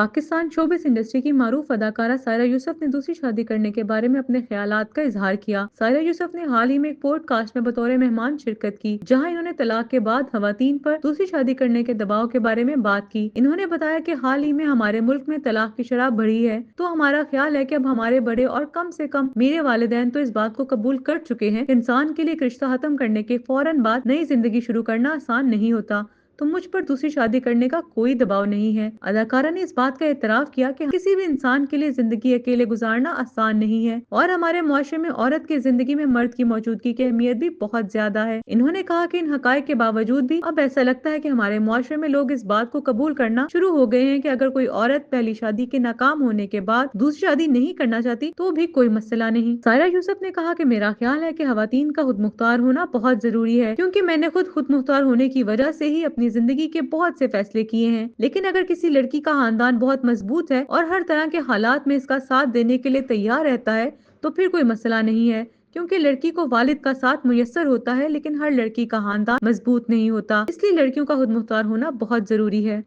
Pakistan showbiz industry की मारूफ अदाकारा सायरा यूसुफ ने दूसरी शादी करने के बारे में अपने ख्यालात का इजहार किया। सायरा यूसुफ ने हाल ही में एक पॉडकास्ट में बतौर मेहमान शिरकत की, जहां इन्होंने तलाक के बाद खवातीन पर दूसरी शादी करने के दबाव के बारे में बात की। इन्होंने बताया कि हाल ही में हमारे मुल्क में तलाक की शरह बढ़ी है, तो हमारा ख्याल है कि अब हमारे बड़े और कम से कम मेरे वालिदैन तो इस बात को कबूल कर चुके हैं। इंसान के लिए एक रिश्ता खत्म करने के फौरन बाद नई जिंदगी शुरू करना आसान नहीं होता, तो मुझ पर दूसरी शादी करने का कोई दबाव नहीं है। अदाकारा ने इस बात का एतराफ किया कि किसी भी इंसान के लिए जिंदगी अकेले गुजारना आसान नहीं है और हमारे मुआशरे में औरत की जिंदगी में मर्द की मौजूदगी की अहमियत भी बहुत ज्यादा है। इन्होंने कहा कि इन हकायक के बावजूद भी अब ऐसा लगता है कि हमारे मुआशरे में लोग इस बात को कबूल करना शुरू हो गए हैं कि अगर कोई औरत पहली शादी के नाकाम होने के बाद दूसरी शादी नहीं करना चाहती तो भी कोई मसला नहीं। सायरा यूसुफ ने कहा कि मेरा ख्याल है कि खवातीन का खुद मुख्तार होना बहुत जरूरी है, क्योंकि मैंने खुद मुख्तार होने की वजह से ही अपनी जिंदगी के बहुत से फैसले किए हैं। लेकिन अगर किसी लड़की का खानदान बहुत मजबूत है और हर तरह के हालात में इसका साथ देने के लिए तैयार रहता है, तो फिर कोई मसला नहीं है, क्योंकि लड़की को वालिद का साथ मुयस्सर होता है, लेकिन हर लड़की का खानदान मजबूत नहीं होता। इसलिए लड़कियों का खुद मुख्तार होना बहुत जरूरी है।